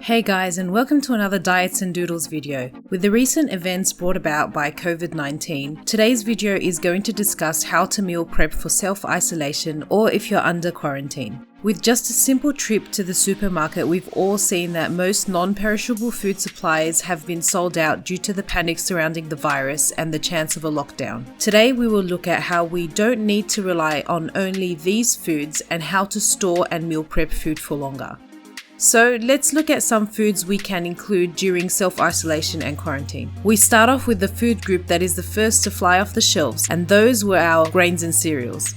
Hey guys, and welcome to another Diets and Doodles video. With the recent events brought about by COVID-19, today's video is going to discuss how to meal prep for self-isolation or if you're under quarantine. With just a simple trip to the supermarket, we've all seen that most non-perishable food supplies have been sold out due to the panic surrounding the virus and the chance of a lockdown. Today we will look at how we don't need to rely on only these foods and how to store and meal prep food for longer. So let's look at some foods we can include during self-isolation and quarantine. We start off with the food group that is the first to fly off the shelves, and those were our grains and cereals.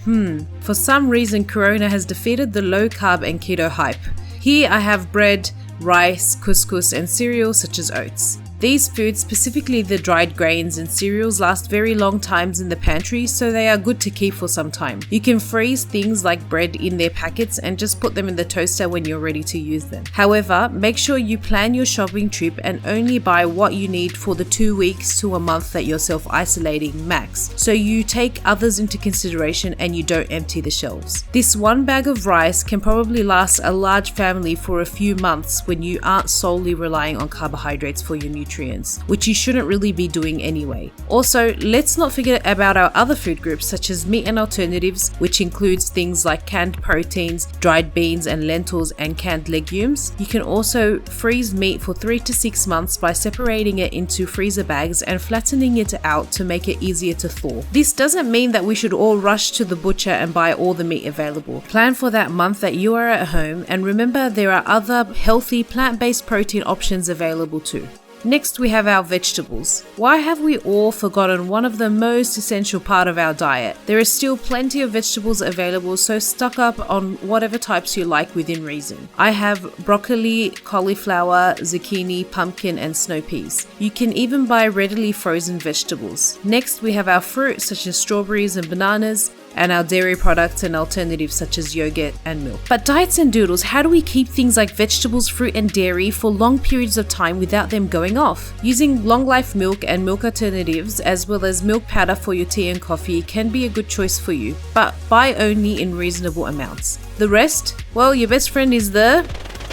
For some reason, Corona has defeated the low-carb and keto hype. Here I have bread, rice, couscous, and cereals such as oats. These foods, specifically the dried grains and cereals, last very long times in the pantry, so they are good to keep for some time. You can freeze things like bread in their packets and just put them in the toaster when you're ready to use them. However, make sure you plan your shopping trip and only buy what you need for the 2 weeks to a month that you're self-isolating max, so you take others into consideration and you don't empty the shelves. This one bag of rice can probably last a large family for a few months when you aren't solely relying on carbohydrates for your nutrients, which you shouldn't really be doing anyway. Also, let's not forget about our other food groups such as meat and alternatives, which includes things like canned proteins, dried beans and lentils, and canned legumes. You can also freeze meat for 3 to 6 months by separating it into freezer bags and flattening it out to make it easier to thaw. This doesn't mean that we should all rush to the butcher and buy all the meat available. Plan for that month that you are at home, and remember there are other healthy plant-based protein options available too. Next, we have our vegetables. Why have we all forgotten one of the most essential part of our diet? There is still plenty of vegetables available, so stock up on whatever types you like within reason. I have broccoli, cauliflower, zucchini, pumpkin, and snow peas. You can even buy readily frozen vegetables. Next, we have our fruit such as strawberries and bananas, and our dairy products and alternatives such as yogurt and milk. But Diets and Doodles, how do we keep things like vegetables, fruit and dairy for long periods of time without them going off? Using long life milk and milk alternatives as well as milk powder for your tea and coffee can be a good choice for you, but buy only in reasonable amounts. The rest? Well, your best friend is the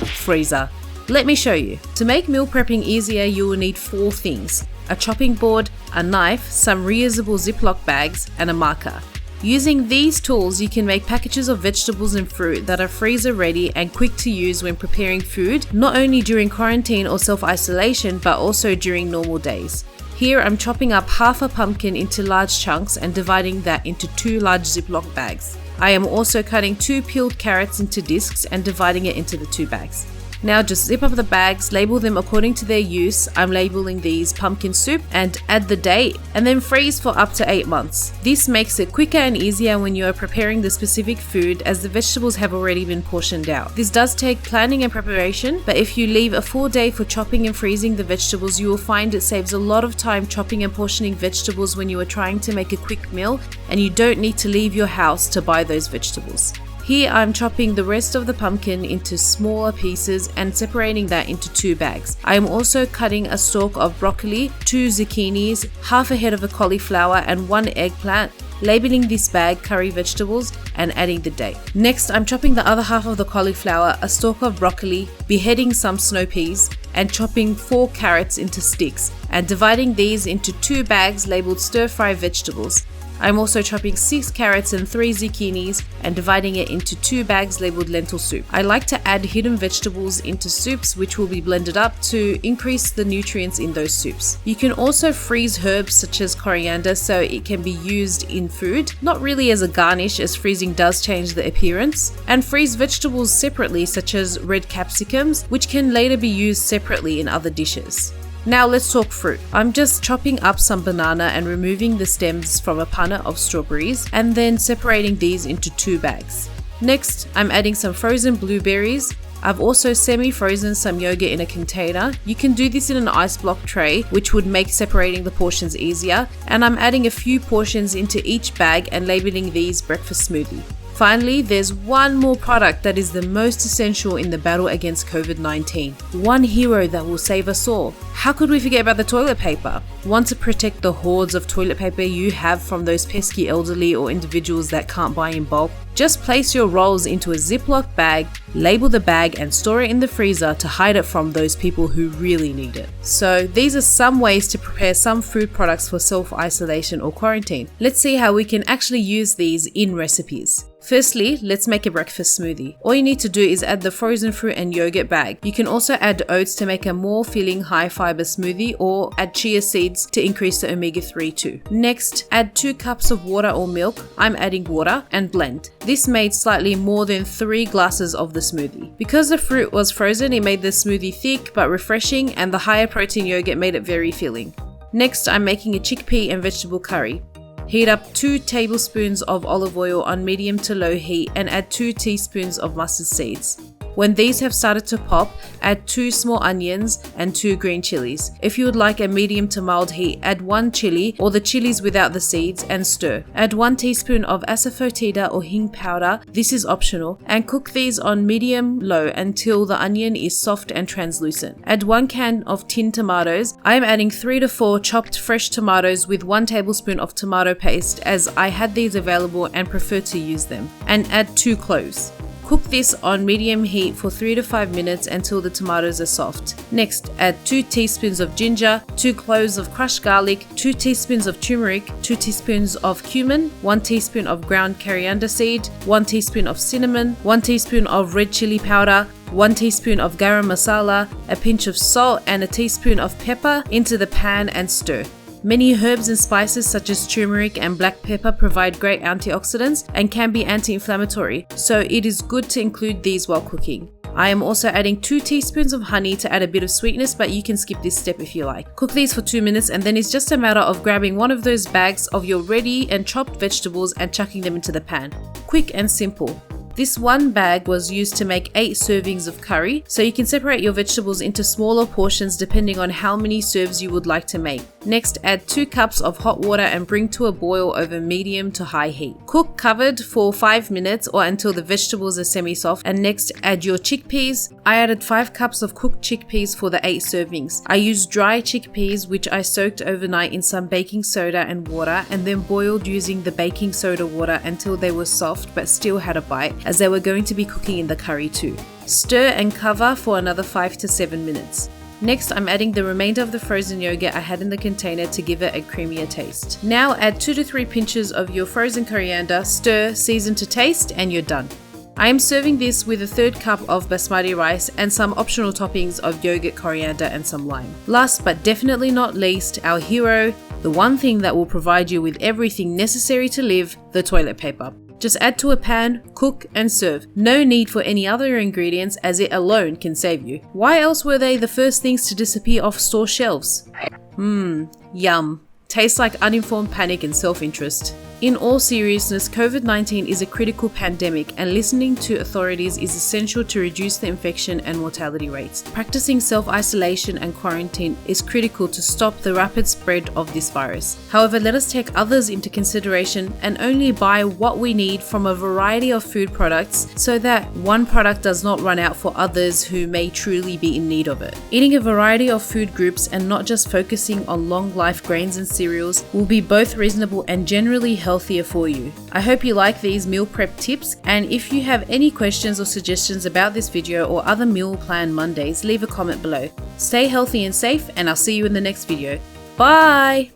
freezer. Let me show you. To make meal prepping easier, you will need 4 things: a chopping board, a knife, some reusable Ziploc bags, and a marker. Using these tools, you can make packages of vegetables and fruit that are freezer ready and quick to use when preparing food, not only during quarantine or self-isolation, but also during normal days. Here I'm chopping up half a pumpkin into large chunks and dividing that into 2 large Ziploc bags. I am also cutting 2 peeled carrots into discs and dividing it into the 2 bags. Now just zip up the bags, label them according to their use. I'm labeling these pumpkin soup and add the date, and then freeze for up to 8 months. This makes it quicker and easier when you are preparing the specific food, as the vegetables have already been portioned out. This does take planning and preparation, but if you leave a full day for chopping and freezing the vegetables, you will find it saves a lot of time chopping and portioning vegetables when you are trying to make a quick meal and you don't need to leave your house to buy those vegetables. Here I'm chopping the rest of the pumpkin into smaller pieces and separating that into 2 bags. I am also cutting a stalk of broccoli, 2 zucchinis, half a head of a cauliflower and 1 eggplant, labeling this bag curry vegetables and adding the date. Next, I'm chopping the other half of the cauliflower, a stalk of broccoli, beheading some snow peas, and chopping 4 carrots into sticks and dividing these into 2 bags labeled stir-fry vegetables. I'm also chopping 6 carrots and 3 zucchinis and dividing it into 2 bags labeled lentil soup. I like to add hidden vegetables into soups, which will be blended up to increase the nutrients in those soups. You can also freeze herbs such as coriander so it can be used in food, not really as a garnish as freezing does change the appearance, and freeze vegetables separately such as red capsicums, which can later be used separately in other dishes. Now let's talk fruit. I'm just chopping up some banana and removing the stems from a punnet of strawberries and then separating these into 2 bags. Next, I'm adding some frozen blueberries. I've also semi-frozen some yogurt in a container. You can do this in an ice block tray, which would make separating the portions easier. And I'm adding a few portions into each bag and labeling these breakfast smoothie. Finally, there's one more product that is the most essential in the battle against COVID-19. One hero that will save us all. How could we forget about the toilet paper? Want to protect the hordes of toilet paper you have from those pesky elderly or individuals that can't buy in bulk? Just place your rolls into a Ziploc bag, label the bag and store it in the freezer to hide it from those people who really need it. So these are some ways to prepare some food products for self-isolation or quarantine. Let's see how we can actually use these in recipes. Firstly, let's make a breakfast smoothie. All you need to do is add the frozen fruit and yogurt bag. You can also add oats to make a more filling high fiber smoothie, or add chia seeds to increase the omega-3 too. Next, add 2 cups of water or milk. I'm adding water, and blend. This made slightly more than 3 glasses of the smoothie. Because the fruit was frozen, it made the smoothie thick but refreshing, and the higher protein yogurt made it very filling. Next, I'm making a chickpea and vegetable curry. Heat up 2 tablespoons of olive oil on medium to low heat and add 2 teaspoons of mustard seeds. When these have started to pop, add 2 small onions and 2 green chilies. If you would like a medium to mild heat, add 1 chili or the chilies without the seeds and stir. Add 1 teaspoon of asafoetida or hing powder, this is optional, and cook these on medium-low until the onion is soft and translucent. Add 1 can of tinned tomatoes. I am adding 3 to 4 chopped fresh tomatoes with 1 tablespoon of tomato paste, as I had these available and prefer to use them. And add 2 cloves. Cook this on medium heat for 3 to 5 minutes until the tomatoes are soft. Next, add 2 teaspoons of ginger, 2 cloves of crushed garlic, 2 teaspoons of turmeric, 2 teaspoons of cumin, 1 teaspoon of ground coriander seed, 1 teaspoon of cinnamon, 1 teaspoon of red chili powder, 1 teaspoon of garam masala, a pinch of salt and a teaspoon of pepper into the pan and stir. Many herbs and spices such as turmeric and black pepper provide great antioxidants and can be anti-inflammatory, so it is good to include these while cooking. I am also adding 2 teaspoons of honey to add a bit of sweetness, but you can skip this step if you like. Cook these for 2 minutes, and then it's just a matter of grabbing one of those bags of your ready and chopped vegetables and chucking them into the pan. Quick and simple. This one bag was used to make 8 servings of curry, so you can separate your vegetables into smaller portions depending on how many serves you would like to make. Next, add 2 cups of hot water and bring to a boil over medium to high heat. Cook covered for 5 minutes or until the vegetables are semi-soft, and next add your chickpeas. I added 5 cups of cooked chickpeas for the 8 servings. I used dry chickpeas which I soaked overnight in some baking soda and water and then boiled using the baking soda water until they were soft but still had a bite, as they were going to be cooking in the curry too. Stir and cover for another 5 to 7 minutes. Next, I'm adding the remainder of the frozen yogurt I had in the container to give it a creamier taste. Now add 2 to 3 pinches of your frozen coriander, stir, season to taste, and you're done. I am serving this with a 1/3 cup of basmati rice and some optional toppings of yogurt, coriander, and some lime. Last but definitely not least, our hero, the one thing that will provide you with everything necessary to live, the toilet paper. Just add to a pan, cook, and serve. No need for any other ingredients, as it alone can save you. Why else were they the first things to disappear off store shelves? Yum. Tastes like uninformed panic and self-interest. In all seriousness, COVID-19 is a critical pandemic, and listening to authorities is essential to reduce the infection and mortality rates. Practicing self-isolation and quarantine is critical to stop the rapid spread of this virus. However, let us take others into consideration and only buy what we need from a variety of food products so that one product does not run out for others who may truly be in need of it. Eating a variety of food groups and not just focusing on long life grains and cereals will be both reasonable and generally healthier for you. I hope you like these meal prep tips, and if you have any questions or suggestions about this video or other meal plan Mondays, leave a comment below. Stay healthy and safe, and I'll see you in the next video. Bye!